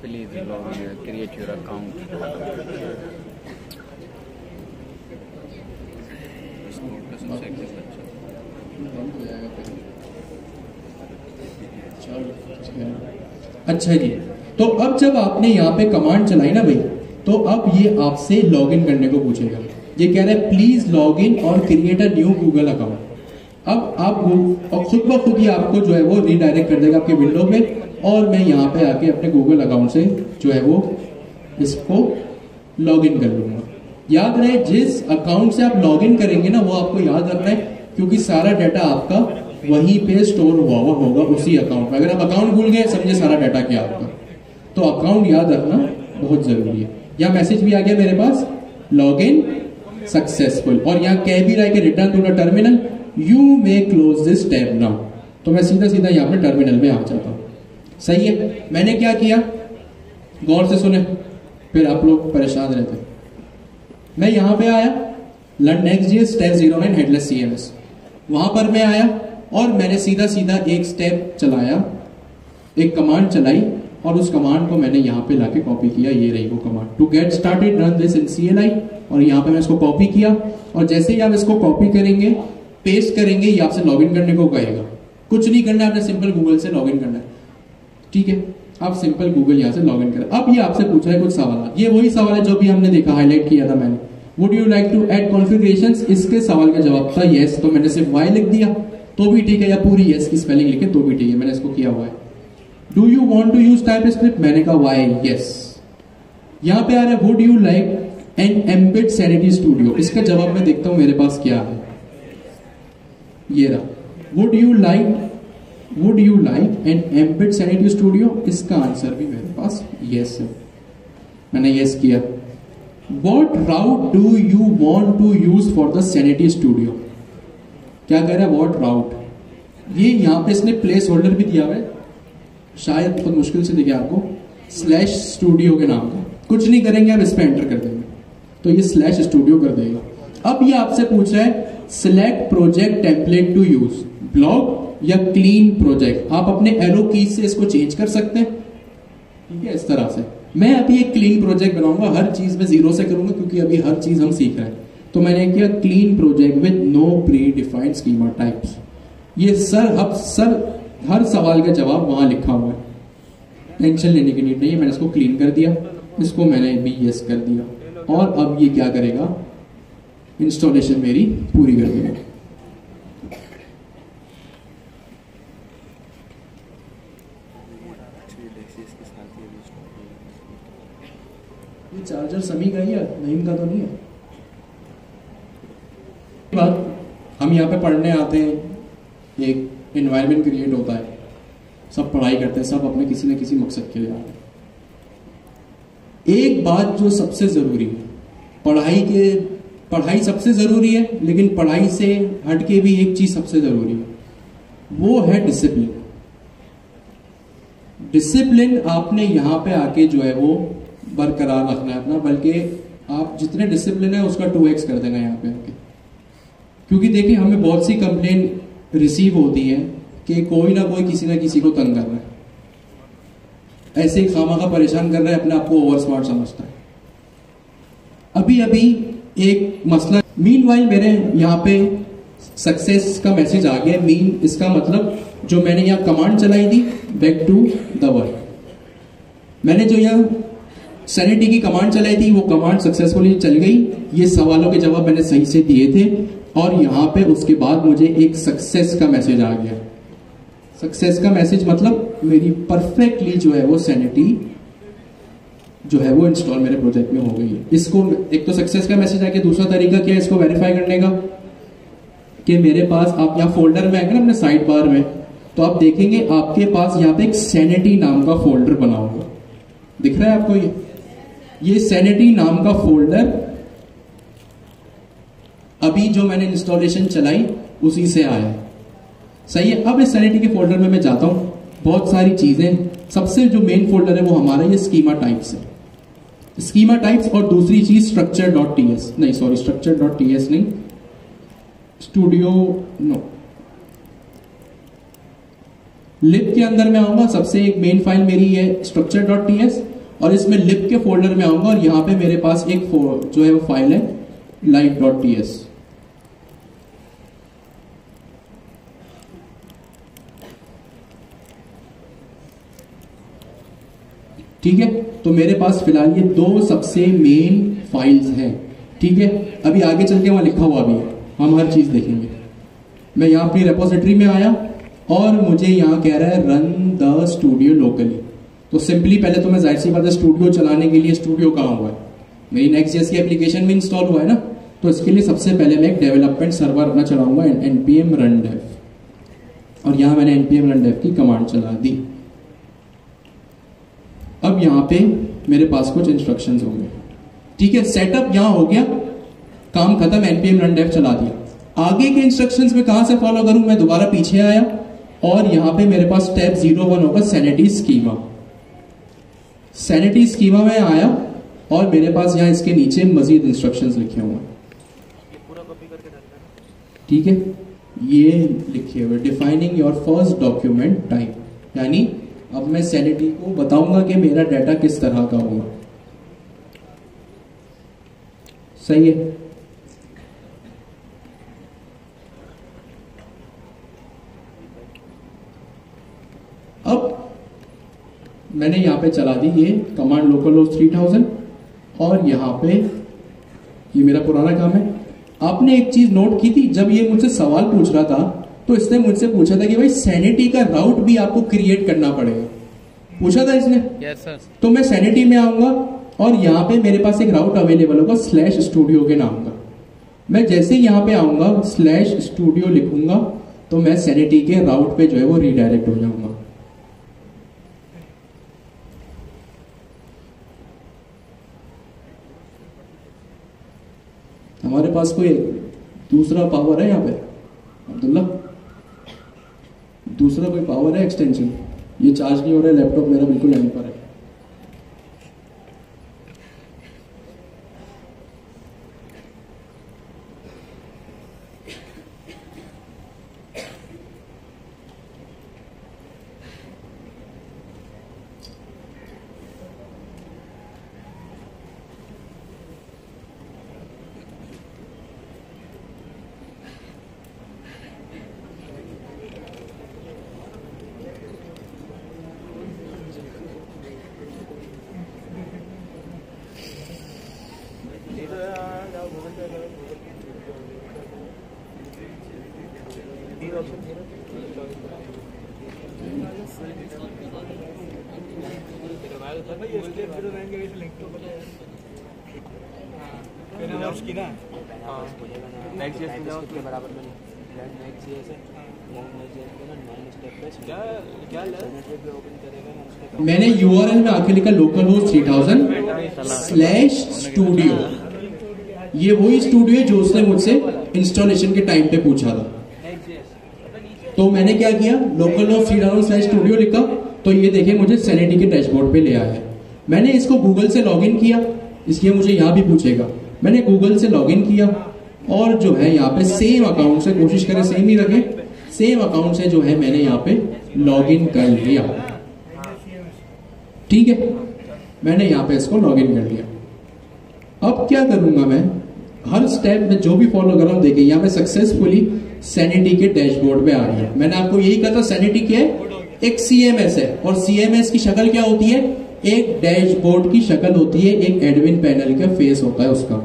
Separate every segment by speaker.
Speaker 1: Please log in, create your account.
Speaker 2: अच्छा जी, तो अब जब आपने यहाँ पे कमांड चलाई ना भाई, तो अब ये आपसे लॉगिन करने को पूछेगा। ये कह रहा है प्लीज लॉग इन और create a new Google account. अब आप और खुद ब खुद ही आपको जो है वो रीडायरेक्ट कर देगा आपके विंडो में, और मैं यहाँ पे आके अपने गूगल अकाउंट से जो है वो इसको लॉग इन कर लूंगा। याद रहे, जिस अकाउंट से आप लॉग इन करेंगे ना, वो आपको याद रखना है, क्योंकि सारा डाटा आपका वहीं पे स्टोर हुआ हुआ होगा उसी अकाउंट में। अगर आप अकाउंट भूल गए, समझे सारा डाटा क्या आपका। तो अकाउंट याद रखना बहुत जरूरी है। यहाँ मैसेज भी आ गया मेरे पास, लॉग इन सक्सेसफुल, और यहाँ कह भी रहा है कि return to the terminal, you may close this tab now. तो मैं सीधा सीधा यहाँ पे टर्मिनल में आ जाता हूँ। सही है, मैंने क्या किया, गौर से सुने, फिर आप लोग परेशान रहते। मैं यहाँ पे आया, learn Next.js step 09 headless CMS, वहां पर मैं आया और मैंने सीधा सीधा एक स्टेप चलाया, एक कमांड चलाई, और उस कमांड को मैंने यहाँ पे लाके कॉपी किया। ये रही वो command, to get started run this in CLI, और यहाँ पे मैं इसको कॉपी किया। और जैसे ही आप इसको कॉपी करेंगे, पेस्ट करेंगे, ये आपसे लॉगिन करने को कहेगा। कुछ नहीं करना है, आपने सिंपल गूगल से लॉगिन करना है। ठीक है, आप सिंपल गूगल यहाँ से लॉगिन करें। अब ये आपसे पूछा है कुछ सवाल, ये वही सवाल है जो भी हमने देखा, हाईलाइट किया था मैंने। Would you like to add configurations? इसके सवाल का जवाब था यस, तो मैंने सिर्फ वाई लिख दिया तो भी ठीक है, या पूरी यस की स्पेलिंग लिखे तो भी ठीक है, मैंने इसको किया हुआ है। Do you want to use TypeScript? मैंने कहा वाई यस। यहाँ पे आ रहा है would you like an embed Sanity Studio? इसका जवाब मैं देखता हूं मेरे पास क्या है, ये रहा, would you like an embed Sanity Studio? इसका आंसर भी मेरे पास यस है, मैंने यस किया। What route do you want to use for the sanity studio? क्या कह रहा है what route? ये यहाँ पे इसने प्लेस होल्डर भी दिया हुआ है, शायद बहुत मुश्किल से दिखे आपको, /studio के नाम का। कुछ नहीं करेंगे, आप इस पे एंटर कर देंगे तो ये /studio कर देगा। अब ये आपसे पूछ रहा है select project template to use, blog या क्लीन प्रोजेक्ट। आप अपने एरो कीज से इसको चेंज कर सकते हैं। ठीक है, इस तरह से मैं अभी एक क्लीन प्रोजेक्ट बनाऊंगा, हर चीज में 0 से करूंगा क्योंकि अभी हर चीज हम सीख रहे हैं। तो मैंने किया clean project with no predefined schema types. ये हर सवाल का जवाब वहां लिखा हुआ है, टेंशन लेने की नीड नहीं है। मैंने इसको क्लीन कर दिया, इसको मैंने भी यस कर दिया, और अब ये क्या करेगा, इंस्टॉलेशन मेरी पूरी कर देगा। ये चार्जर समी का ही है, नईम का तो नहीं है। बात हम यहाँ पे पढ़ने आते हैं, एक एनवायरनमेंट क्रिएट होता है, सब पढ़ाई करते हैं, सब अपने किसी न किसी मकसद के लिए आते हैं। एक बात जो सबसे जरूरी है, पढ़ाई सबसे जरूरी है, लेकिन पढ़ाई से हटके भी एक चीज सबसे जरूरी है, वो है डिसिप्लिन। डिसिप्लिन आपने यहाँ पे आके जो है वो बरकरार रखना है अपना, बल्कि आप जितने डिसिप्लिन है उसका 2x कर देना यहाँ पे आके। क्योंकि देखिए, हमें बहुत सी कंप्लेन रिसीव होती है कि कोई ना कोई किसी ना किसी को तंग कर रहा है, ऐसे ही खामखा परेशान कर रहा है, अपने आप को ओवर स्मार्ट समझता है। अभी एक मसला, मीनवाइल मेरे यहाँ पे सक्सेस का मैसेज आ गया। मीन इसका मतलब जो मैंने यहाँ कमांड चलाई थी, बैक टू द वर्क, मैंने जो यहाँ सैनिटी की कमांड चलाई थी वो कमांड सक्सेसफुली चल गई। ये सवालों के जवाब मैंने सही से दिए थे, और यहाँ पे उसके बाद मुझे एक सक्सेस का मैसेज आ गया। सक्सेस का मैसेज मतलब मेरी परफेक्टली जो है वो सैनिटी जो है वो इंस्टॉल मेरे प्रोजेक्ट में हो गई है। इसको एक तो सक्सेस का मैसेज आ गया, दूसरा तरीका क्या है इसको वेरीफाई करने का, कि मेरे पास, आप यहाँ फोल्डर में आएंगे ना अपने साइड बार में, तो आप देखेंगे आपके पास यहाँ पे एक सैनिटी नाम का फोल्डर बना होगा, दिख रहा है आपको? ये सैनिटी नाम का फोल्डर अभी जो मैंने इंस्टॉलेशन चलाई उसी से आया है। सही है। अब इस सैनिटी के फोल्डर में मैं जाता हूं, बहुत सारी चीजें, सबसे जो मेन फोल्डर है वो हमारा ये स्कीमा टाइप्स है, स्कीमा टाइप्स। और दूसरी चीज structure.ts, नहीं सॉरी structure.ts नहीं, स्टूडियो नो, लिप के अंदर मैं आऊंगा। सबसे एक मेन फाइल मेरी है structure.ts और इसमें लिप के फोल्डर में आऊंगा और यहां पे मेरे पास एक जो है वो फाइल है live.ts। ठीक है, तो मेरे पास फिलहाल ये दो सबसे मेन फाइल्स हैं। ठीक है, अभी आगे चल के वहां लिखा हुआ भी है, हम हर चीज देखेंगे। मैं यहाँ अपनी रेपोजिटरी में आया और मुझे यहाँ कह रहा है रन द स्टूडियो लोकली। तो सिंपली पहले तो मैं जाहिर सी बात है स्टूडियो चलाने के लिए स्टूडियो कहाँ हुआ है, मेरी नेक्स्ट.जेएस की एप्लीकेशन में इंस्टॉल हुआ है ना, तो इसके लिए सबसे पहले मैं एक डेवलपमेंट सर्वर अपना चलाऊंगा npm run dev और यहाँ मैंने npm run dev की कमांड चला दी। अब यहाँ पे मेरे पास कुछ इंस्ट्रक्शंस होंगे। ठीक है, सेटअप यहाँ हो गया, काम खत्म, npm run dev चला दिया। आगे के इंस्ट्रक्शंस में कहां से फॉलो करूं, मैं दोबारा पीछे आया और यहां पे मेरे पास स्टेप 01 होगा सैनिटी स्कीमा। सैनिटी स्कीमा में आया और मेरे पास यहां इसके नीचे मजीद इंस्ट्रक्शंस लिखे हुए हैं। ठीक है, ये लिखे हुए defining your first document type, यानी अब मैं सैनिटी को बताऊंगा कि मेरा डाटा किस तरह का होगा। सही है। अब मैंने यहां पे चला दी ये कमांड लोकल होस्ट 3000 और यहां पे ये मेरा पुराना काम है। आपने एक चीज नोट की थी, जब ये मुझसे सवाल पूछ रहा था तो इसने मुझसे पूछा था कि भाई सैनिटी का राउट भी आपको क्रिएट करना पड़ेगा, पूछा था इसने।
Speaker 1: Yes sir.
Speaker 2: तो मैं सैनिटी में आऊंगा और यहाँ पे मेरे पास एक राउट अवेलेबल होगा /studio के नाम का। मैं जैसे ही यहाँ पे आऊंगा /studio लिखूंगा तो मैं सैनिटी के राउट पे जो है वो रीडायरेक्ट हो जाऊंगा। हमारे पास कोई दूसरा पावर है यहाँ पे अब्दुल्ला, दूसरा कोई पावर है एक्सटेंशन? ये चार्ज नहीं हो रहा है, लैपटॉप मेरा बिल्कुल यहीं पर है। मैंने यूआरएल में आके लिखा लोकल होस्ट 3000/studio। ये वही स्टूडियो है जो उसने मुझसे इंस्टॉलेशन के टाइम पे पूछा था। तो मैंने क्या किया, लोकल होस्ट 3000/studio लिखा, तो ये देखिए मुझे सैनिटी के डैशबोर्ड पे ले आया है। मैंने इसको गूगल से लॉगिन किया, इसलिए मुझे यहाँ भी पूछेगा। मैंने गूगल से लॉगिन किया और जो है यहाँ पे सेम अकाउंट से, कोशिश करें सेम ही रखें, सेम अकाउंट से जो है मैंने यहाँ पे लॉगिन कर लिया। ठीक है, मैंने यहाँ पे इसको लॉगिन कर लिया। अब क्या करूंगा, मैं हर स्टेप में जो भी फॉलो कर रहा हूं, देखिए यहाँ पे सक्सेसफुली सैनिटी के डैशबोर्ड पे आ गया। मैंने आपको यही कहा था सैनिटी क्या है, एक सीएमएस है और सीएमएस की शक्ल क्या होती है, एक डैशबोर्ड की शक्ल होती है, एक एडमिन पैनल का फेस होता है उसका।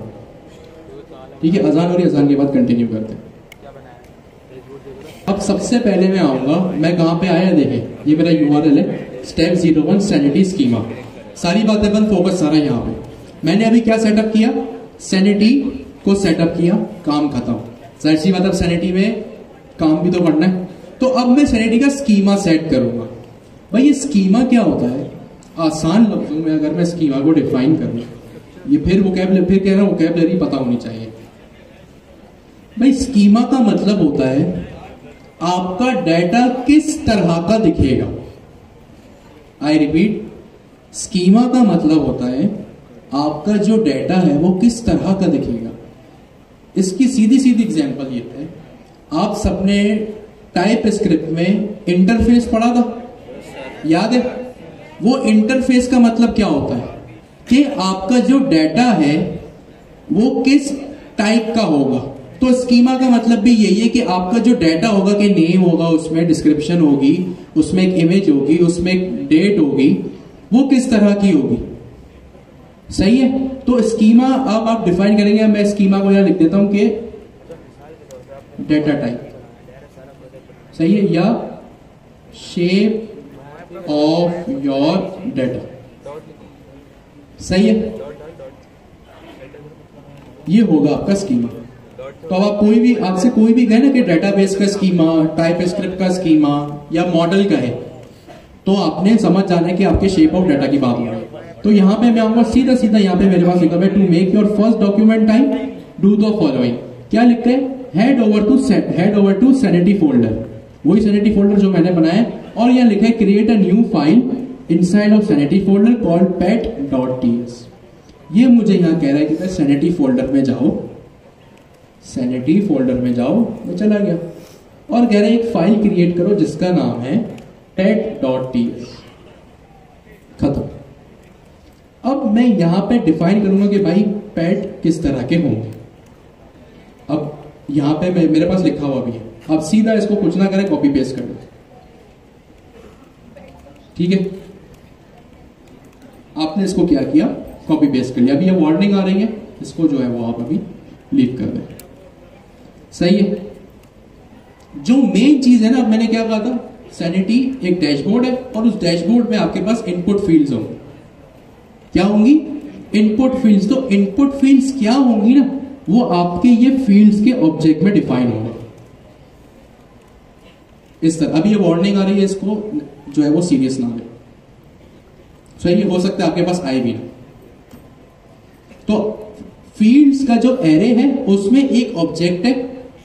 Speaker 2: ठीक है, अजान और अजान के बाद कंटिन्यू करते हैं। अब सबसे पहले मैं आऊंगा, मैं कहां पे आया, देखें ये मेरा यूआरएल है स्टेप 01 सैनिटी स्कीमा। सारी बातें बंद, फोकस सारा यहाँ पे। मैंने अभी क्या सेटअप किया, सैनिटी को सेटअप किया, काम खत्म। जाहिर सी बात, अब सैनिटी में काम भी तो करना है। तो अब मैं सैनिटी का स्कीमा सेट करूंगा। भाई ये स्कीमा क्या होता है, आसान लफ्जों में अगर मैं स्कीमा को डिफाइन करूं, ये फिर कह रहा हूं वोकैबुलरी पता होनी चाहिए। भाई स्कीमा का मतलब होता है आपका डाटा किस तरह का दिखेगा। आई रिपीट, स्कीमा का मतलब होता है आपका जो डाटा है वो किस तरह का दिखेगा। इसकी सीधी सीधी एग्जांपल ये है, आप सबने टाइप स्क्रिप्ट में इंटरफेस पढ़ा था, याद है? वो इंटरफेस का मतलब क्या होता है कि आपका जो डाटा है वो किस टाइप का होगा। तो स्कीमा का मतलब भी यही है कि आपका जो डाटा होगा कि नेम होगा, उसमें डिस्क्रिप्शन होगी, उसमें एक इमेज होगी, उसमें एक डेट होगी, वो किस तरह की होगी। सही है? तो स्कीमा अब आप डिफाइन करेंगे। मैं स्कीमा को यहां लिख देता हूं कि डाटा टाइप, सही है, या शेप ऑफ योर डाटा, सही है। ये होगा आपका स्कीमा। तो अब आप कोई भी, आपसे कोई भी कहे ना कि डेटाबेस का स्कीमा, टाइप स्क्रिप्ट का स्कीमा या मॉडल का है, तो आपने समझ जाना है कि आपके शेप ऑफ डाटा की बात हो रही है। तो यहां पे मैं आऊंगा सीधा सीधा, यहां पे मेरे पास लिखा है to make your first document type do the following. क्या लिखते हैं? Head over to sanity folder, वही सैनिटी फोल्डर जो मैंने बनाया, और यहां लिखा है create a new file inside of sanity folder called pet.ts। ये मुझे यहां कह रहा है कि मैं सैनिटी फोल्डर में जाओ, सैनिटी फोल्डर में जाओ, मैं चला गया, और कह रहे हैं एक फाइल क्रिएट करो जिसका नाम है pet.ts। खत्म। अब मैं यहां पे डिफाइन करूंगा कि भाई पेट किस तरह के होंगे। अब यहां पे मेरे पास लिखा हुआ भी है, अब सीधा इसको कुछ ना करें, कॉपी पेस्ट कर दो, ठीक है। आपने इसको क्या किया, कॉपी पेस्ट कर लिया। अभी ये वार्निंग आ रही है, इसको जो है वो आप अभी लीव कर दें, सही है। जो मेन चीज है ना, अब मैंने क्या कहा था, सैनिटी एक डैशबोर्ड है, और उस डैशबोर्ड में आपके पास इनपुट फील्ड्स होंगे। क्या होंगी? Input fields. तो इनपुट फील्ड्स क्या होंगी ना, वो आपके ये फील्ड्स के ऑब्जेक्ट में डिफाइन होंगे इस तरह। अभी ये वार्निंग आ रही है, इसको जो है वो सीरियस ना ले, सही हो सकता है आपके पास आए भी ना। तो फील्ड्स का जो एरे है उसमें एक ऑब्जेक्ट है,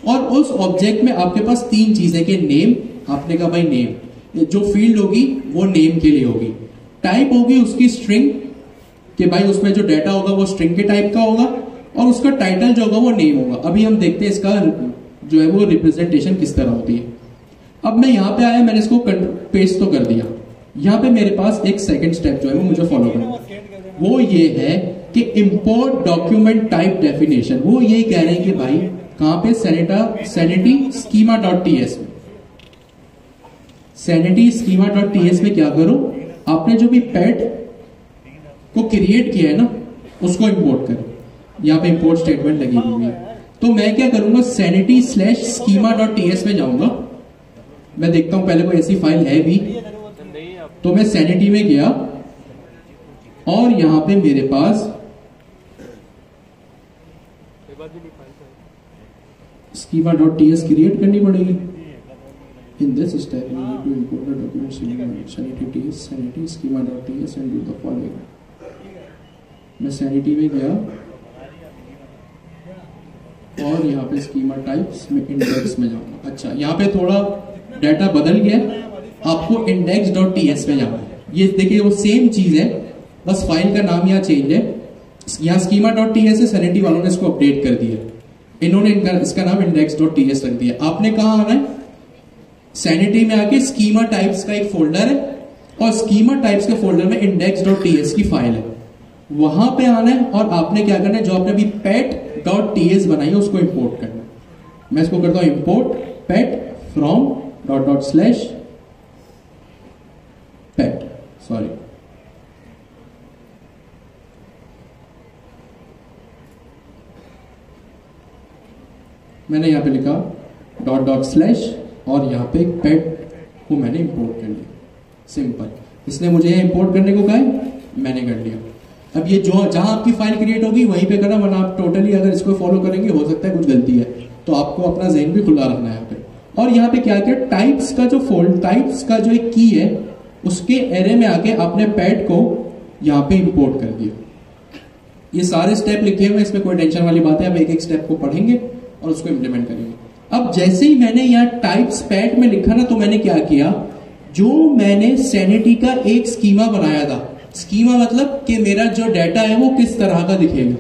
Speaker 2: और उस ऑब्जेक्ट में आपके पास तीन चीजें के नेम, आपने कहा भाई नेम, जो फील्ड होगी वो नेम के लिए होगी, टाइप होगी उसकी स्ट्रिंग, कि भाई उसमें जो डाटा होगा वो स्ट्रिंग के टाइप का होगा, और उसका टाइटल जो होगा वो नेम होगा। अभी हम देखते हैं इसका जो है वो रिप्रेजेंटेशन किस तरह होती है। अब मैं यहां पे आया, मैंने इसको पेस्ट तो कर दिया। यहां पे मेरे पास एक सेकंड स्टेप जो है वो मुझे फॉलो करना, वो ये है कि इंपोर्ट डॉक्यूमेंट टाइप डेफिनेशन। वो यही कह रहे हैं कि भाई कहां पे, सैनिटी स्कीमा.ts में, सैनिटी स्कीमा.ts में क्या करो, आपने जो भी पेट को क्रिएट किया है ना उसको इंपोर्ट करो। यहां पे इंपोर्ट स्टेटमेंट लगी हुई है। तो मैं क्या करूंगा, sanity/schema.ts में जाऊंगा। मैं देखता हूं पहले कोई ऐसी फाइल है भी, तो मैं सैनिटी में गया, और यहां पे मेरे पास schema.ts क्रिएट करनी पड़ेगी। In this step, you need to import the document sanity schema.ts and do the following. मैं सैनिटी में गया, और यहाँ पे स्कीमा टाइप्स में इंडेक्स में जाऊंगा। अच्छा, यहाँ पे थोड़ा डाटा बदल गया, आपको index.ts में जाना है। ये देखिए वो सेम चीज है, बस फाइल का नाम यहाँ चेंज है। यहाँ schema.ts है, सैनिटी वालों ने इसको अपडेट कर दिया, इन्होंने इसका नाम index.ts रख दिया। आपने कहा आना है, सैनिटी में आके स्कीमा टाइप्स का एक फोल्डर है, और स्कीमा टाइप्स के फोल्डर में index.ts की फाइल है, वहां पे आना है, और आपने क्या करना है, जो आपने अभी pet.ts बनाई है उसको इंपोर्ट करना है। मैं इसको करता हूं import pet from ./pet, sorry, मैंने यहां पे लिखा ./, और यहां पे पेट को मैंने इंपोर्ट कर लिया। सिंपल, इसने मुझे इंपोर्ट करने को कहा है, मैंने कर लिया। अब ये जो जहां आपकी फाइल क्रिएट होगी वहीं पे करना, वरना आप टोटली अगर इसको फॉलो करेंगे हो सकता है कुछ गलती है, तो आपको अपना ज़हन भी खुला रखना है यहाँ पे। और यहाँ पे क्या किया, टाइप्स का जो एक की है उसके एरे में आके आपने पैड को यहाँ पे इंपोर्ट कर दिया। ये सारे स्टेप लिखे हुए, इसमें कोई टेंशन वाली बात है। अब एक एक स्टेप को पढ़ेंगे और उसको इम्प्लीमेंट करेंगे। अब जैसे ही मैंने यहाँ टाइप्स पैट में लिखा ना, तो मैंने क्या किया, जो मैंने सैनिटी का एक स्कीमा बनाया था, स्कीमा मतलब कि मेरा जो डाटा है वो किस तरह का दिखेगा,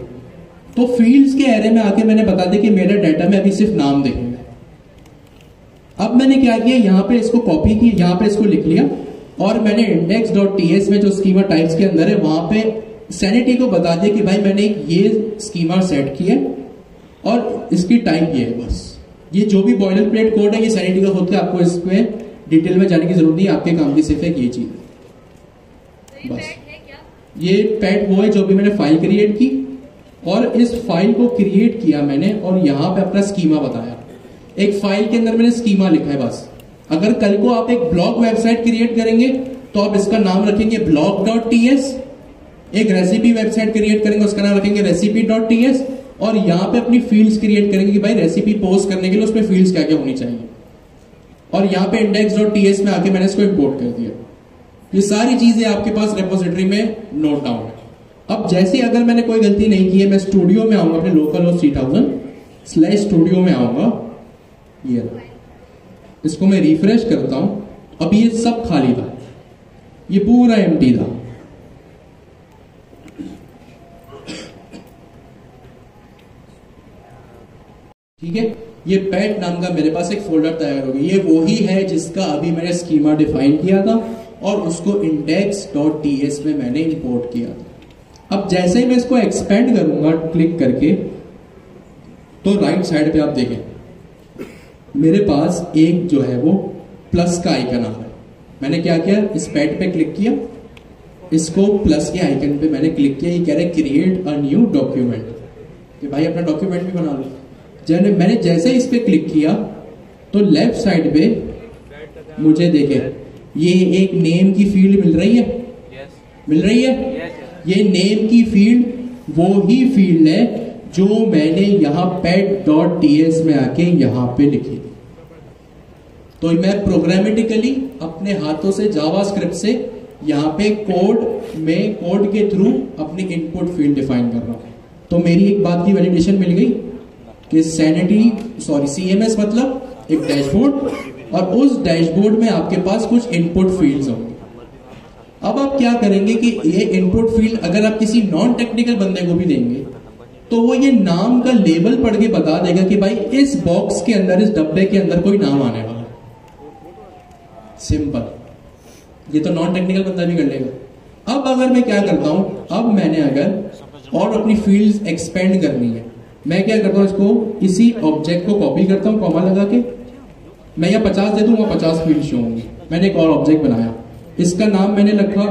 Speaker 2: तो फील्ड्स के एरे में आके मैंने बता दिया कि मेरे डाटा में अभी सिर्फ नाम दिखेगा। अब मैंने क्या किया, यहाँ पे इसको कॉपी किया, यहाँ पे इसको लिख लिया, और मैंने index.ts में जो स्कीमा टाइप्स के अंदर है वहां पे सैनिटी को बता दिया कि भाई मैंने ये स्कीमा सेट किया और इसकी टाइप ये है। बस ये जो भी बॉयलर प्लेट कोड है ये सैनिटी का खुद का, आपको इसमें डिटेल में जाने की जरूरत नहीं, आपके काम की सिर्फ एक ये चीज है बस। ये पैट वो है जो भी मैंने फाइल क्रिएट की, और इस फाइल को क्रिएट किया मैंने और यहां पे अपना स्कीमा बताया। एक फाइल के अंदर मैंने स्कीमा लिखा है बस। अगर कल को आप एक ब्लॉग वेबसाइट क्रिएट करेंगे तो आप इसका नाम रखेंगे blog.ts, एक रेसिपी वेबसाइट क्रिएट करेंगे उसका नाम रखेंगे recipe.ts, और यहां पे अपनी फील्ड्स क्रिएट करेंगे कि भाई रेसिपी पोस्ट करने के लिए उसमें फील्ड्स क्या क्या होनी चाहिए, और यहां पे index.ts में आके मैंने इसको इंपोर्ट कर दिया। ये सारी चीजें आपके पास रेपोजिटरी में नोट डाउन है। अब जैसे अगर मैंने कोई गलती नहीं की है, मैं स्टूडियो में आऊंगा, अपने लोकल होस्ट 3000/स्टूडियो में आऊंगा, ये इसको मैं रिफ्रेश करता हूं, अब ये सब खाली था, ये पूरा एम्प्टी था। ठीक है, ये पैट नाम का मेरे पास एक फोल्डर तैयार हो गया। ये वही है जिसका अभी मैंने स्कीमा डिफाइन किया था और उसको index.ts में मैंने इंपोर्ट किया था। अब जैसे ही मैं इसको एक्सपेंड करूंगा क्लिक करके, तो राइट साइड पे आप देखें मेरे पास एक जो है वो प्लस का आइकन आ रहा है। मैंने क्या किया, इस पैड पे क्लिक किया, इसको प्लस के आइकन पे मैंने क्लिक किया, ये कह रहे क्रिएट अ न्यू डॉक्यूमेंट, कि भाई अपना डॉक्यूमेंट भी बना लो। मैंने जैसे इस पे क्लिक किया तो लेफ्ट साइड पे मुझे देखे ये एक नेम की फील्ड मिल रही है, मिल रही है। ये नेम की फील्ड वो ही फील्ड है जो मैंने यहां pet.ts में आके यहां पे लिखी। तो मैं प्रोग्रामेटिकली अपने हाथों से जावास्क्रिप्ट से यहां पे कोड के थ्रू अपनी इनपुट फील्ड डिफाइन कर रहा हूं। तो मेरी एक बात की वैलिडेशन मिल गई कि CMS मतलब एक डैशबोर्ड, और उस डैशबोर्ड में आपके पास कुछ इनपुट फील्ड्स होंगे। अब आप क्या करेंगे कि ये इनपुट फील्ड अगर आप किसी नॉन टेक्निकल बंदे को भी देंगे तो वो ये नाम का लेबल पढ़ के बता देगा कि भाई इस बॉक्स के अंदर, इस डब्बे के अंदर कोई नाम आने वाला है। सिंपल, ये तो नॉन टेक्निकल बंदा भी कर लेगा। अब अगर मैं क्या करता हूं, अब मैंने अगर और अपनी फील्ड्स एक्सपेंड करनी है, मैं क्या करता हूं, इसको इसी ऑब्जेक्ट को कॉपी करता हूं कॉमा लगा के, मैं यहाँ 50 दे दूंगा, 50 फील्ड शो होंगी। मैंने एक और ऑब्जेक्ट बनाया, इसका नाम मैंने रखा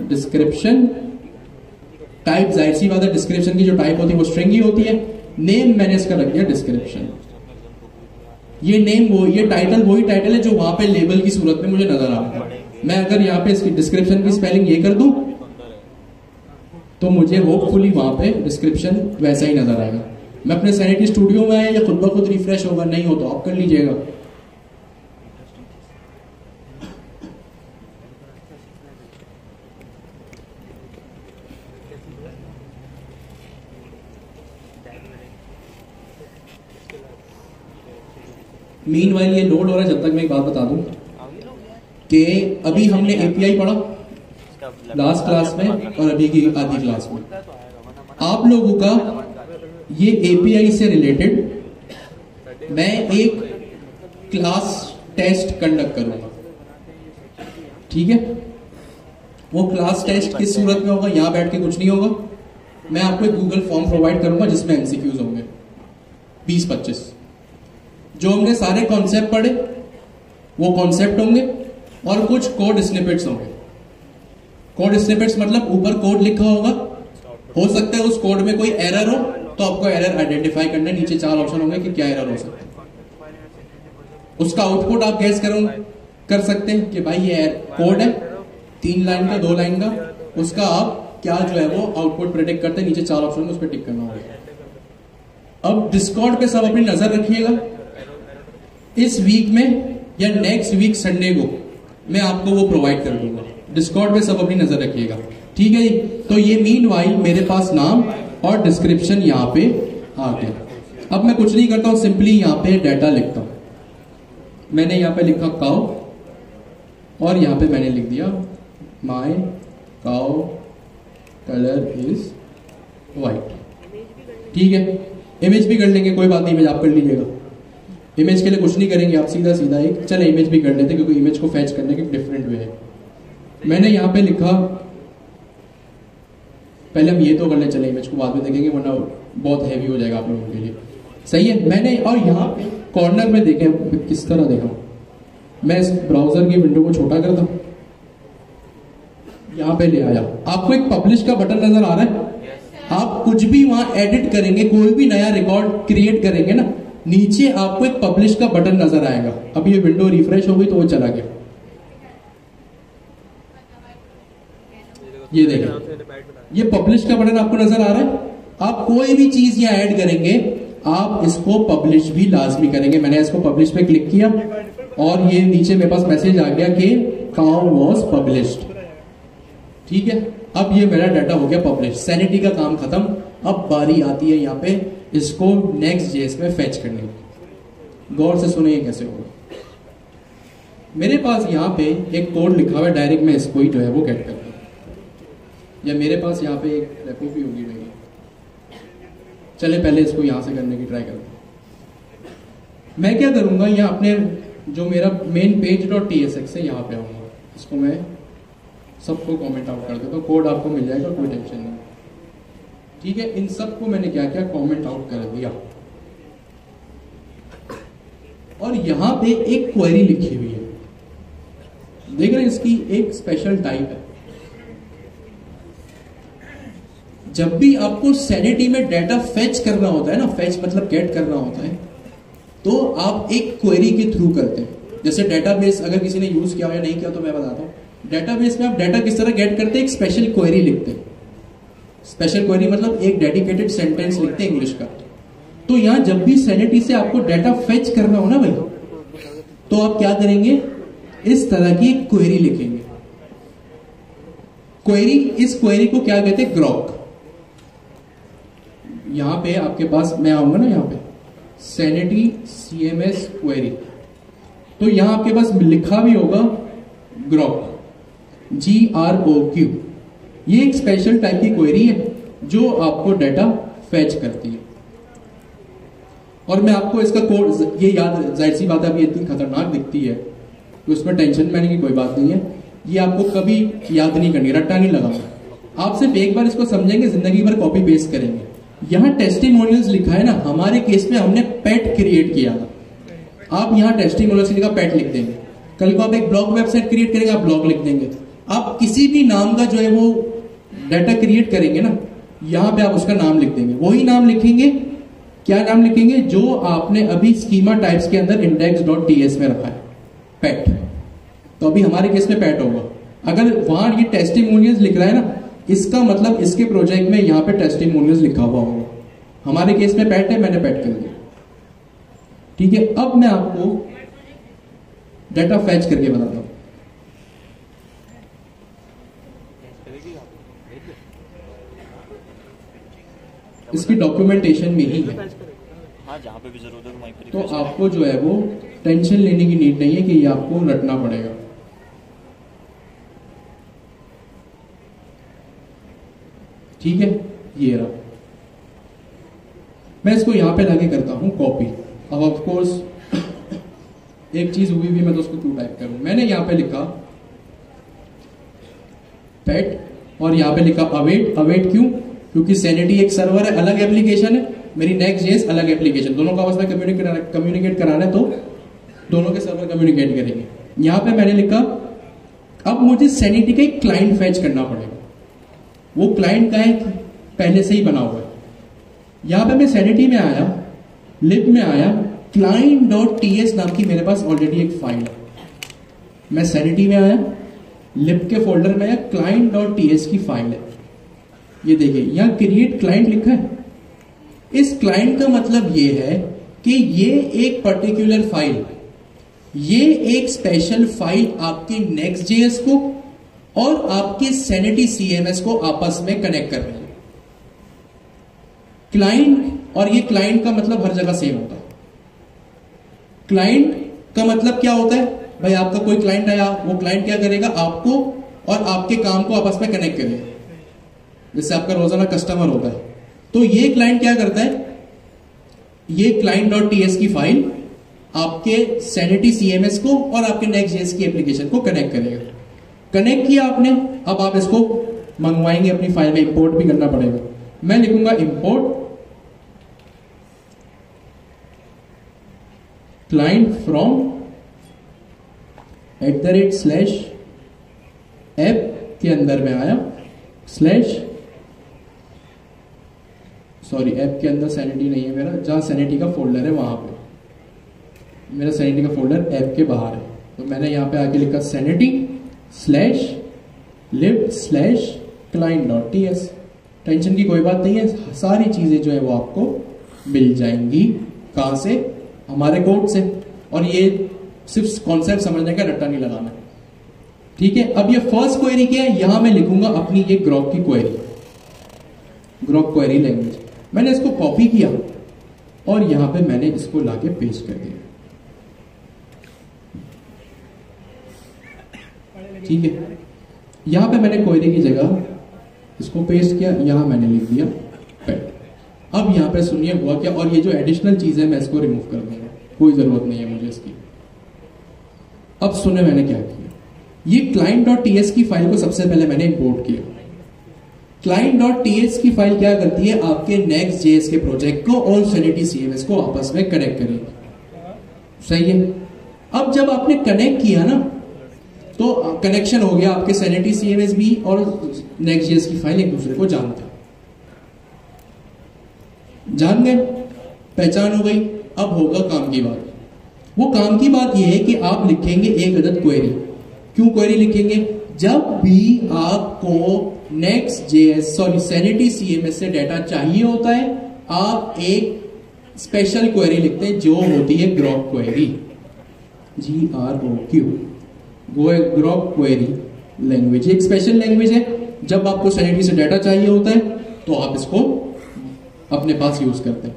Speaker 2: डिस्क्रिप्शन। टाइप जाहिर सी बात है, डिस्क्रिप्शन की जो टाइप होती है वो स्ट्रिंग ही होती है। नेम मैंने इसका रख दिया डिस्क्रिप्शन। ये नेम वो, ये टाइटल वही टाइटल है जो वहां पे लेबल की सूरत में मुझे नजर आ रहा है। मैं अगर यहाँ पे इसकी डिस्क्रिप्शन की स्पेलिंग ये कर दूं तो मुझे होपफुली वहां पे डिस्क्रिप्शन वैसा ही नजर आएगा। मैं अपने सैनिटी स्टूडियो में आया या खुद ब खुद रिफ्रेश होगा, नहीं हो तो आप कर लीजिएगा। मीनवाइल ये लोड हो रहा है, जब तक मैं एक बात बता दूं कि अभी हमने एपीआई पढ़ा लास्ट क्लास में और अभी की आधी क्लास में। आप लोगों का ये एपीआई से रिलेटेड मैं एक क्लास टेस्ट कंडक्ट करूंगा, ठीक है। वो क्लास टेस्ट किस सूरत में होगा, यहां बैठ के कुछ नहीं होगा। मैं आपको एक गूगल फॉर्म प्रोवाइड करूंगा जिसमें एमसीक्यूज होंगे 20-25। जो हमने सारे कॉन्सेप्ट पढ़े वो कॉन्सेप्ट होंगे और कुछ कोड स्निपेट्स होंगे। कोड स्निपेट्स मतलब ऊपर कोड लिखा होगा, हो सकता है उस कोड में कोई एरर हो तो आपको एरर आइडेंटिफाई करना है। नीचे 4 ऑप्शन होंगे कि क्या एरर हो सकता है। उसका आउटपुट आप गैस कर सकते हैं कि भाई ये कोड है 3 लाइन का 2 लाइन का, उसका आप क्या जो है वो आउटपुट प्रेडिक्ट करते हैं। नीचे 4 ऑप्शन में उस पर टिक करना होगा। अब डिस्कॉर्ड पे सब अपनी नजर रखिएगा। इस वीक में या नेक्स्ट वीक संडे को मैं आपको वो प्रोवाइड कर दूंगा। डिस्कॉर्ड पे सब अपनी नजर रखिएगा, ठीक है। तो ये मीनवाइल मेरे पास नाम और डिस्क्रिप्शन यहाँ पे आ गया। अब मैं कुछ नहीं करता हूं, सिंपली यहां पे डाटा लिखता हूं। मैंने यहां पे लिखा काउ और यहां पे मैंने लिख दिया my cow colour is white. ठीक है, इमेज भी कर लेंगे, कोई बात नहीं, इमेज आप कर लीजिएगा। इमेज के लिए कुछ नहीं करेंगे, आप सीधा सीधा एक चले इमेज भी कर लेते क्योंकि इमेज को फैच करने के डिफरेंट वे है। मैंने यहां पे लिखा, पहले हम ये तो कर ले, चले इमेज को बाद में देखेंगे वरना बहुत हैवी हो जाएगा आप लोगों के लिए। सही है, मैंने और यहां पे कॉर्नर में देखें किस तरह देखा, मैं इस ब्राउजर की विंडो को छोटा कर दूं, यहां पे ले आया, आपको एक पब्लिश का बटन नजर आ रहा है। आप कुछ भी वहां एडिट करेंगे, कोई भी नया रिकॉर्ड क्रिएट करेंगे ना, नीचे आपको एक पब्लिश का बटन नजर आएगा। अब ये विंडो रिफ्रेश हो गई तो वो चला गया, ये देखें, ये पब्लिश का बटन आपको नजर आ रहा है। आप कोई भी चीज यहां ऐड करेंगे, आप इसको पब्लिश भी लाजमी करेंगे। मैंने इसको पब्लिश पे क्लिक किया और ये नीचे मेरे पास मैसेज आ गया कि काउ वॉज पब्लिश्ड। ठीक है, अब ये मेरा डाटा हो गया पब्लिश, सैनिटी का काम खत्म। अब बारी आती है यहाँ पे इसको नेक्स्ट जेएस में फेच करने की। गौर से सुनिए कैसे होगा। मेरे पास यहाँ पे एक कोड लिखा हुआ है, डायरेक्ट मैं इसको ही जो है वो गेट करता हूँ, या मेरे पास यहाँ पे एक रेपो भी होगी मेरी। चले पहले इसको यहां से करने की ट्राई करते हैं। मैं क्या करूंगा, यहाँ अपने जो मेरा मेन पेज डॉट TSX है यहाँ पे आऊंगा, इसको मैं सबको कमेंट आउट कर देता हूँ, कोड आपको मिल जाएगा, कोई टेंशन नहीं। ठीक है, इन सबको मैंने क्या किया, कमेंट आउट कर दिया। और यहां पे एक क्वेरी लिखी हुई है, देख रहे हैं, इसकी एक स्पेशल टाइप है। जब भी आपको सैनिटी में डाटा फेच करना होता है ना, फेच मतलब गेट करना होता है, तो आप एक क्वेरी के थ्रू करते हैं। जैसे डेटाबेस अगर किसी ने यूज किया या नहीं किया तो मैं बताता हूं। डेटाबेस में आप डाटा किस तरह गेट करते हैं, एक स्पेशल क्वेरी लिखते हैं। स्पेशल क्वेरी मतलब एक डेडिकेटेड सेंटेंस लिखते हैं इंग्लिश का। तो यहां जब भी सैनिटी से आपको डाटा फेच करना हो ना भाई, तो आप क्या करेंगे, इस तरह की एक क्वेरी लिखेंगे। क्वेरी, इस क्वेरी को क्या कहते हैं, ग्रॉक। यहां पे आपके पास मैं आऊंगा ना, यहां पे सैनिटी CMS क्वेरी, तो यहां आपके पास लिखा भी होगा ग्रॉक, GROQ। ये एक स्पेशल टाइप की क्वेरी है जो आपको डाटा फेच करती है। और मैं आपको इसका कोड, ये याद, जाहिर सी बात है अभी इतनी खतरनाक दिखती है तो उसमें टेंशन लेने की कोई बात नहीं है। ये आपको कभी याद नहीं करनी, रट्टा नहीं लगाना। आप सिर्फ एक बार इसको समझेंगे, जिंदगी भर कॉपी पेस्ट करेंगे। यहां टेस्टिमोनियल्स लिखा है ना, हमारे केस में हमने पेट क्रिएट किया था। आप यहां टेस्टिमोनियल्स लिखा, पेट लिख देंगे। कल को आप एक ब्लॉग वेबसाइट क्रिएट करेंगे, आप ब्लॉग लिख देंगे। आप किसी भी नाम का जो है वो डाटा क्रिएट करेंगे ना, यहां पे आप उसका नाम लिख देंगे। वही नाम लिखेंगे, क्या नाम लिखेंगे, जो आपने अभी स्कीमा टाइप्स के अंदर index.ts में रखा है, पेट। तो अभी हमारे केस में पेट होगा। अगर वहां ये टेस्टिमोनियल्स लिख रहा है ना, इसका मतलब इसके प्रोजेक्ट में यहां पे टेस्टिमोनियल्स लिखा हुआ होगा। हमारे केस में पेट है, मैंने पेट कर दिया। ठीक है, अब मैं आपको डाटा फैच करके बताता हूं। इसकी डॉक्यूमेंटेशन में ही है,
Speaker 3: जहां पे भी जरूरत है वहीं पे।
Speaker 2: तो आपको जो है वो टेंशन लेने की नीड नहीं है कि ये आपको रटना पड़ेगा। ठीक है, ये रहा। मैं इसको यहां पे लाके करता हूं कॉपी। अब ऑफ कोर्स एक चीज हुई भी, मैं तो उसको क्यों टाइप करूं। मैंने यहां पे लिखा पेट और यहां पे लिखा अवेट। अवेट क्यों, क्योंकि सैनिटी एक सर्वर है, अलग एप्लीकेशन है, मेरी नेक्स्ट जेएस अलग एप्लीकेशन, दोनों का आपस में कम्युनिकेट कराना है, तो दोनों के सर्वर कम्युनिकेट करेंगे। यहां पे मैंने लिखा अब मुझे सैनिटी का एक क्लाइंट फैच करना पड़ेगा। वो क्लाइंट का है, पहले से ही बना हुआ है। यहां पे मैं सैनिटी में आया, लिब में आया, client.ts नाम की मेरे पास ऑलरेडी एक फाइल है। मैं सैनिटी में आया, लिब के फोल्डर में आया, client.ts की फाइल है। ये देखिए यहां क्रिएट क्लाइंट लिखा है। इस क्लाइंट का मतलब ये है कि ये एक पर्टिकुलर फाइल, ये एक स्पेशल फाइल आपके Next.js को और आपके सैनिटी CMS को आपस में कनेक्ट कर रही है। क्लाइंट, और ये क्लाइंट का मतलब हर जगह सेम होता है। क्लाइंट का मतलब क्या होता है भाई, आपका कोई क्लाइंट आया, वो क्लाइंट क्या करेगा, आपको और आपके काम को आपस में कनेक्ट करेगा। जैसे आपका रोजाना कस्टमर होता है, तो ये क्लाइंट क्या करता है, ये client.ts की फाइल आपके Sanity CMS को और आपके Next.js की एप्लीकेशन को कनेक्ट करेगा। कनेक्ट किया आपने, अब आप इसको मंगवाएंगे अपनी फाइल में, इंपोर्ट भी करना पड़ेगा। मैं लिखूंगा इंपोर्ट क्लाइंट फ्रॉम @/ऐप के अंदर में आया ऐप के अंदर Sanity नहीं है मेरा, जहां Sanity का फोल्डर है वहां पे मेरा Sanity का फोल्डर ऐप के बाहर है, तो मैंने यहां पे आके लिखा Sanity/lib/client.ts। टेंशन की कोई बात नहीं है, सारी चीजें जो है वो आपको मिल जाएंगी। कहां से, हमारे कोड से। और ये सिर्फ कॉन्सेप्ट समझने का, रट्टा नहीं लगाना, ठीक है। अब ये फर्स्ट क्वेरी क्या है, यहां मैं लिखूंगा अपनी ये ग्रॉक की क्वेरी, ग्रॉक क्वेरी लैंग्वेज। मैंने इसको कॉपी किया और यहां पे मैंने इसको लाके पेस्ट कर दिया, ठीक है। यहां पे मैंने क्वेरी की जगह इसको पेस्ट किया, यहां मैंने लिख दिया पेट। अब यहां पे सुनिए हुआ क्या, और ये जो एडिशनल चीज है मैं इसको रिमूव कर दूंगा, कोई जरूरत नहीं है मुझे इसकी। अब सुने मैंने क्या किया, ये client.ts की फाइल को सबसे पहले मैंने इंपोर्ट किया। client.ts की फाइल क्या करती है, आपके Next.js के प्रोजेक्ट को और Sanity CMS को आपस में कनेक्ट करेगी, सही है। अब जब आपने कनेक्ट किया ना, तो कनेक्शन हो गया, आपके Sanity CMS भी और Next.js की फाइल एक दूसरे को जानते हैं, जान गए, पहचान हो गई। अब होगा काम की बात। वो काम की बात यह है कि आप लिखेंगे एक अदद क्वेरी। क्यों क्वेरी लिखेंगे, जब भी आपको Sanity CMS से डाटा चाहिए होता है, आप एक स्पेशल क्वेरी लिखते हैं जो होती है Grok query, GROQ, Grok query language. एक स्पेशल लैंग्वेज है, जब आपको Sanity से डाटा चाहिए होता है तो आप इसको अपने पास यूज करते हैं।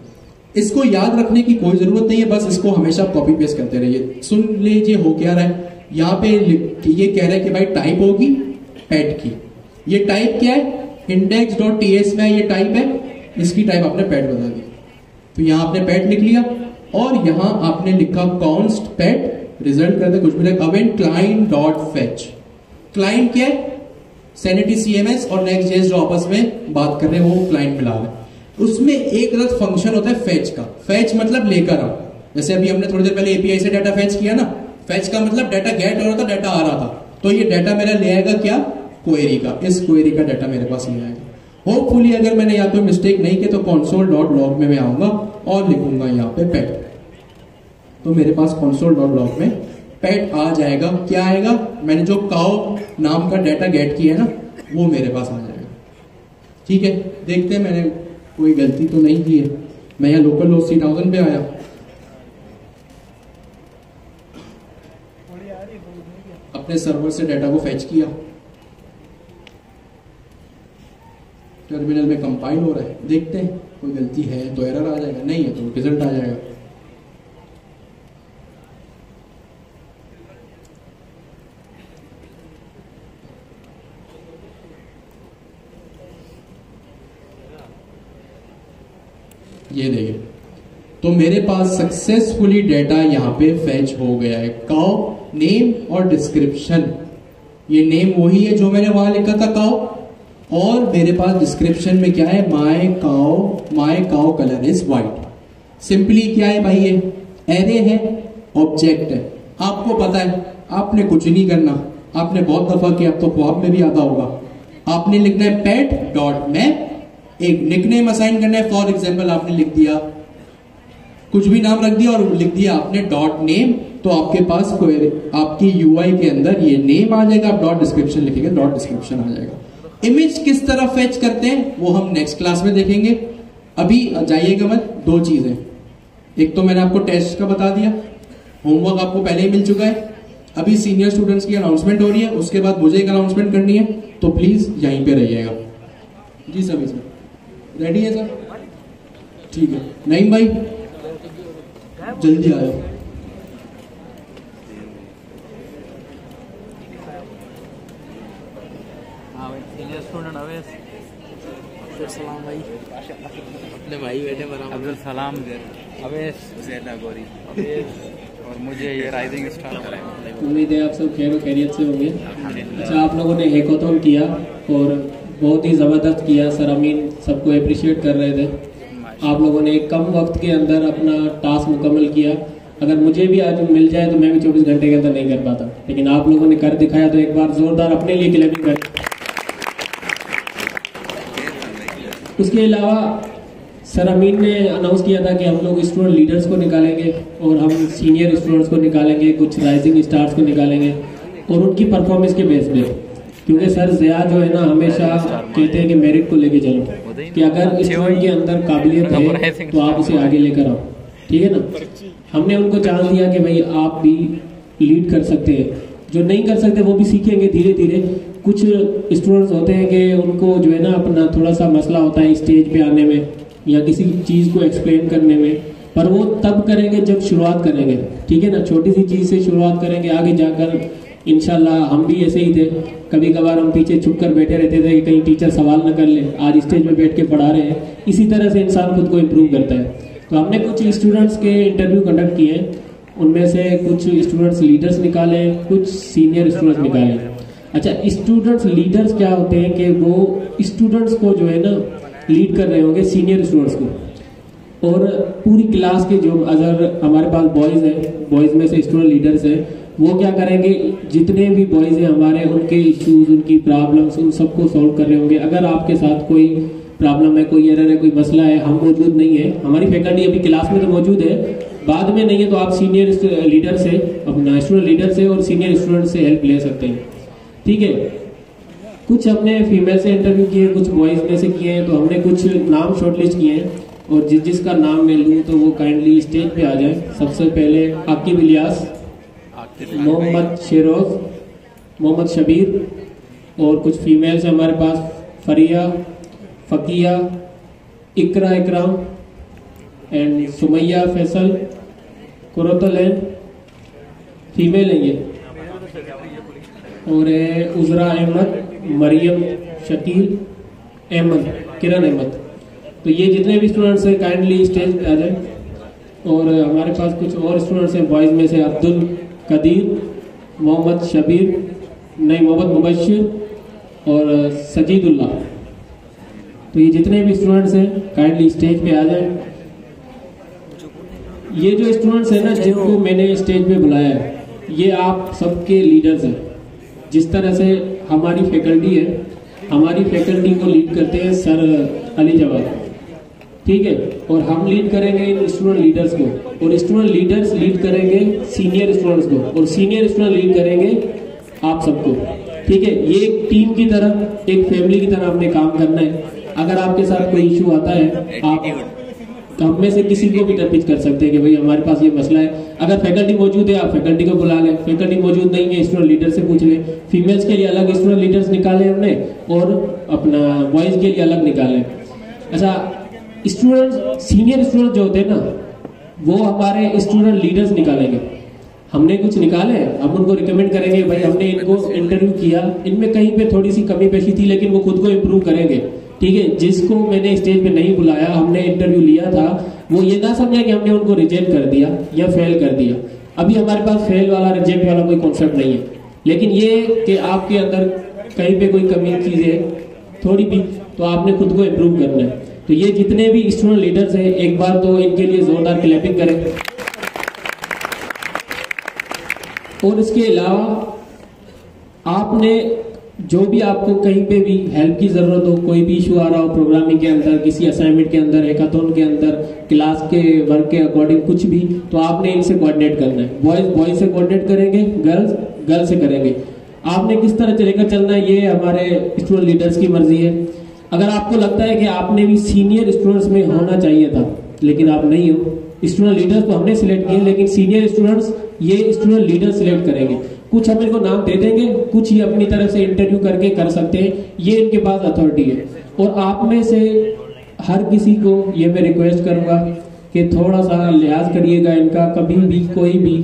Speaker 2: इसको याद रखने की कोई जरूरत नहीं है, बस इसको हमेशा कॉपी पेस्ट करते रहिए। सुन लीजिए हो क्या रहा है, यहाँ पे ये कह रहा है कि भाई टाइप होगी पैट की। ये टाइप क्या है, index.ts में ये टाइप है, इसकी टाइप आपने पैट बता दी, तो यहाँ आपने पैट लिख लिया और यहाँ आपने लिखा const पैट, रिजल्ट करते कुछ भी नहीं, अवेन client.fetch। क्लाइंट क्या है, Sanity CMS और Next.js जो आपस में बात कर रहे हैं वो क्लाइंट मिला रहे हैं। उसमें एक अलग फंक्शन होता है फेच का। फेच मतलब लेकर आओ, जैसे अभी हमने थोड़ी देर पहले एपीआई से डाटा फेच किया ना, फेच का मतलब डाटा गेट हो रहा था, डाटा आ रहा था, तो ये डाटा मेरा ले आएगा क्या, क्वेरी का। इस क्वेरी का डाटा मेरे पास ले आएगा। होपफुली अगर मैंने यहाँ पे मिस्टेक नहीं की तो console.log में मैं आऊंगा और लिखूंगा यहाँ पे पेट, तो मेरे पास console.log में पेट आ जाएगा। क्या आएगा, मैंने जो काउ नाम का डाटा गेट किया है ना, वो मेरे पास आ जाएगा, ठीक है। देखते हैं मैंने कोई गलती तो नहीं की है। मैं यहाँ लोकल होस्ट 3000 पे आया, अपने सर्वर से डाटा को फेच किया, टर्मिनल में कंपाइल हो रहा है, देखते हैं कोई गलती है तो एरर आ जाएगा, नहीं है तो रिजल्ट आ जाएगा। ये देखिए, तो मेरे पास सक्सेसफुली डाटा यहाँ पे फेच हो गया है। काउ नेम और डिस्क्रिप्शन, ये नेम वही है जो मैंने वहां लिखा था काउ, और मेरे पास डिस्क्रिप्शन में क्या है, my cow colour is white. Simply क्या है भाई, ये एरे है, ऑब्जेक्ट है। आपको पता है, आपने कुछ नहीं करना, आपने बहुत दफा किया, अब तो ख्वाब में भी आता होगा। आपने लिखना है पेट डॉट मैप, एक निकनेम असाइन करना है। फॉर एग्जाम्पल आपने लिख दिया, कुछ भी नाम रख दिया और लिख दिया आपने डॉट नेम, तो आपके पास आपकी यूआई के अंदर ये नेम आ जाएगा। आप डॉट डिस्क्रिप्शन लिखेंगे, डॉट डिस्क्रिप्शन आ जाएगा। इमेज किस तरह फेच करते हैं वो हम नेक्स्ट क्लास में देखेंगे, अभी जाइएगा मत। दो चीजें, एक तो मैंने आपको टेस्ट का बता दिया, होमवर्क आपको पहले ही मिल चुका है, अभी सीनियर स्टूडेंट्स की अनाउंसमेंट हो रही है, उसके बाद मुझे एक अनाउंसमेंट करनी है, तो प्लीज यहीं पे रहिएगा। जी सर, रेडी है सर? ठीक है, नईम भाई जल्दी आयो।
Speaker 1: Senior student Avesh.
Speaker 4: सलाम भाई, अपने भाई बैठे बराबर।
Speaker 1: अब्दुल सलाम अवेश ज़ैदा गौरी और मुझे ये राइजिंग स्टार कराएंगे।
Speaker 4: उम्मीद है आप सब खैर खैरियत से होंगे। अच्छा, आप लोगों ने हैकाथॉन किया और बहुत ही ज़बरदस्त किया। सर अमीन सबको अप्रिशिएट कर रहे थे। आप लोगों ने कम वक्त के अंदर अपना टास्क मुकम्मल किया। अगर मुझे भी आज मिल जाए तो मैं भी 24 घंटे के अंदर नहीं कर पाता, लेकिन आप लोगों ने कर दिखाया। तो एक बार जोरदार अपने लिए क्लैपिंग करें। उसके अलावा सर अमीन ने अनाउंस किया था कि हम लोग स्टूडेंट लीडर्स को निकालेंगे और हम सीनियर स्टूडेंट्स को निकालेंगे, कुछ राइजिंग स्टार्स को निकालेंगे और उनकी परफॉर्मेंस के बेस पे। क्योंकि सर ज़िया जो है ना हमेशा कहते हैं कि मेरिट को लेके चलो, कि अगर स्टूडेंट के अंदर काबिलियत है तो आप उसे आगे लेकर आओ, ठीक है ना। हमने उनको चांस दिया कि भाई आप भी लीड कर सकते हैं, जो नहीं कर सकते वो भी सीखेंगे धीरे धीरे। कुछ स्टूडेंट्स होते हैं कि उनको जो है ना अपना थोड़ा सा मसला होता है स्टेज पे आने में या किसी चीज़ को एक्सप्लेन करने में, पर वो तब करेंगे जब शुरुआत करेंगे, ठीक है ना। छोटी सी चीज़ से शुरुआत करेंगे, आगे जाकर इंशाल्लाह। हम भी ऐसे ही थे, कभी कभार हम पीछे छुप कर बैठे रहते थे कि कहीं टीचर सवाल न कर ले, आज स्टेज पे बैठ के पढ़ा रहे हैं। इसी तरह से इंसान खुद को इम्प्रूव करता है। तो हमने कुछ स्टूडेंट्स के इंटरव्यू कंडक्ट किए हैं, उनमें से कुछ स्टूडेंट्स लीडर्स निकाले, कुछ सीनियर स्टूडेंट्स निकाले। अच्छा, स्टूडेंट्स लीडर्स क्या होते हैं कि वो स्टूडेंट्स को जो है ना लीड कर रहे होंगे, सीनियर स्टूडेंट्स को। और पूरी क्लास के जो अगर हमारे पास बॉयज़ हैं, बॉयज़ में से स्टूडेंट लीडर्स हैं, वो क्या करेंगे, जितने भी बॉयज़ हैं हमारे, उनके इश्यूज, उनकी प्रॉब्लम्स, उन सबको सॉल्व कर रहे होंगे। अगर आपके साथ कोई प्रॉब्लम है, कोई एरर है, कोई मसला है, हम मौजूद नहीं है, हमारी फैकल्टी अभी क्लास में तो मौजूद है, बाद में नहीं है, तो आप सीनियर लीडर से, अपना स्टूडेंट लीडर से और सीनियर स्टूडेंट से हेल्प ले सकते हैं, ठीक है। कुछ हमने फीमेल से इंटरव्यू किए, कुछ बॉयज़ में से किए हैं। तो हमने कुछ नाम शॉर्टलिस्ट किए हैं और जिसका नाम मैं लूँ तो वो काइंडली स्टेज पे आ जाए। सबसे पहले आकिब इलियास, मोहम्मद शेरोज, मोहम्मद शबीर और कुछ फीमेल्स हैं हमारे पास, फरिया, फकिया, इकरा इकराम एंड सुमैया फैसल, कुरतुल फीमेल है ये, और उजरा अहमद, मरियम शकील अहमद, किरण अहमद। तो ये जितने भी स्टूडेंट्स हैं काइंडली स्टेज पे आ जाए। और हमारे पास कुछ और स्टूडेंट्स हैं बॉयज़ में से, अब्दुल कदीर, मोहम्मद शबीर, नहीं मोहम्मद मुबशिर और सजीदुल्लाह। तो ये जितने भी स्टूडेंट्स हैं काइंडली स्टेज पे आ जाए। ये जो स्टूडेंट्स हैं ना जिनको मैंने स्टेज पे बुलाया है, ये आप सबके लीडर्स हैं। जिस तरह से हमारी फैकल्टी है, हमारी फैकल्टी को लीड करते हैं सर अली जवाद, ठीक है। और हम लीड करेंगे इन स्टूडेंट लीडर्स को, और स्टूडेंट लीडर्स लीड करेंगे सीनियर स्टूडेंट्स को, और सीनियर स्टूडेंट लीड करेंगे आप सबको, ठीक है। ये एक टीम की तरह, एक फैमिली की तरह हमने काम करना है। अगर आपके साथ कोई इशू आता है, आप हम में से किसी को भी टर्पिच कर सकते हैं कि भाई हमारे पास ये मसला है। अगर फैकल्टी मौजूद है आप फैकल्टी को बुला लें, फैकल्टी मौजूद नहीं है स्टूडेंट लीडर से पूछ लें। फीमेल्स के लिए अलग स्टूडेंट लीडर्स निकाले हमने और अपना बॉयज़ के लिए अलग निकाले। अच्छा, स्टूडेंट्स सीनियर स्टूडेंट जो होते हैं ना, वो हमारे स्टूडेंट लीडर्स निकालेंगे। हमने कुछ निकाले, हम उनको रिकमेंड करेंगे भाई हमने इनको इंटरव्यू किया, इनमें कहीं पे थोड़ी सी कमी पेशी थी, लेकिन वो खुद को इम्प्रूव करेंगे, ठीक है। जिसको मैंने स्टेज पे नहीं बुलाया, हमने इंटरव्यू लिया था, वो ये ना समझा कि हमने उनको रिजेक्ट कर दिया या फेल कर दिया। अभी हमारे पास फेल वाला रिजेक्ट वाला कोई कॉन्सेप्ट नहीं है, लेकिन ये कि आपके अंदर कहीं पे कोई कमी चीज़ है थोड़ी भी, तो आपने खुद को इम्प्रूव करना है। तो ये जितने भी स्टूडेंट लीडर्स हैं, एक बार तो इनके लिए जोरदार क्लैपिंग करें। और इसके अलावा आपने जो भी आपको कहीं पे भी हेल्प की जरूरत हो, कोई भी इशू आ रहा हो प्रोग्रामिंग के अंदर, किसी असाइनमेंट के अंदर, हैकाथॉन के अंदर, क्लास के वर्क के अकॉर्डिंग कुछ भी, तो आपने इनसे कोऑर्डिनेट करना है। बॉयज से कोऑर्डिनेट करेंगे, गर्ल्स से करेंगे। आपने किस तरह लेकर चलना है ये हमारे स्टूडेंट लीडर्स की मर्जी है। अगर आपको लगता है कि आपने भी सीनियर स्टूडेंट्स में होना चाहिए था लेकिन आप नहीं हो, स्टूडेंट लीडर्स तो हमने सिलेक्ट किए, लेकिन सीनियर स्टूडेंट्स ये स्टूडेंट लीडर सिलेक्ट करेंगे। कुछ हम इनको नाम दे देंगे, कुछ ये अपनी तरफ से इंटरव्यू करके कर सकते हैं, ये इनके पास अथॉरिटी है। और आप में से हर किसी को ये मैं रिक्वेस्ट करूँगा कि थोड़ा सा लिहाज करिएगा इनका, कभी भी कोई भी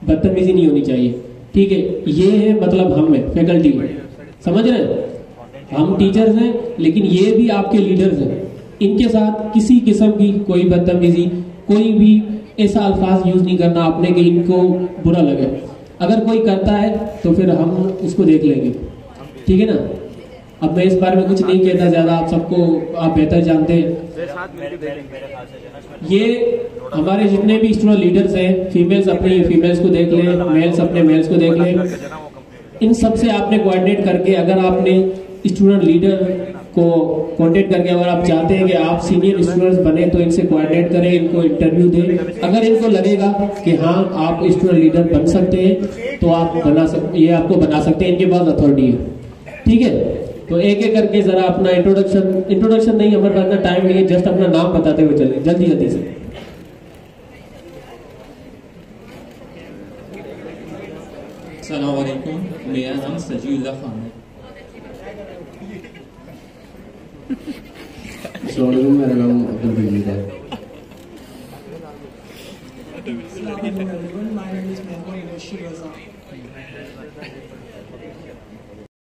Speaker 4: बदतमीजी नहीं होनी चाहिए, ठीक है। ये है मतलब हम है फैकल्टी में, समझ रहे हैं, हम टीचर्स हैं लेकिन ये भी आपके लीडर्स हैं। इनके साथ किसी किस्म की कोई बदतमीजी, कोई भी ऐसा अल्फाज यूज नहीं करना आपने कि इनको बुरा लगे। अगर कोई करता है तो फिर हम उसको देख लेंगे, ठीक है ना। अब मैं इस बारे में कुछ नहीं कहता ज्यादा, आप सबको आप बेहतर जानते हैं। ये हमारे जितने भी स्टूडेंट लीडर्स हैं, फीमेल्स अपनी फीमेल्स को देख लें, मेल्स अपने मेल्स को देख लें, इन सब से आपने कोऑर्डिनेट करके, अगर आपने स्टूडेंट लीडर को कांटेक्ट करके अगर आप चाहते हैं कि आप सीनियर स्टूडेंट्स बने तो इनसे कोऑर्डिनेट करें, इनको इंटरव्यू दें। अगर इनको लगेगा कि हाँ आप स्टूडेंट लीडर बन सकते हैं तो आप ये आपको बना सकते हैं, इनके पास अथॉरिटी है, ठीक है। तो एक एक करके जरा अपना इंट्रोडक्शन नहीं, हमारे पास टाइम नहीं है, जस्ट अपना नाम बताते हुए चले जल्दी जल्दी से।
Speaker 5: अस्सलाम वालेकुम, मेरा नाम सजीउल्लाह खान है।
Speaker 2: मेरा नाम अब्दुल मजीद है।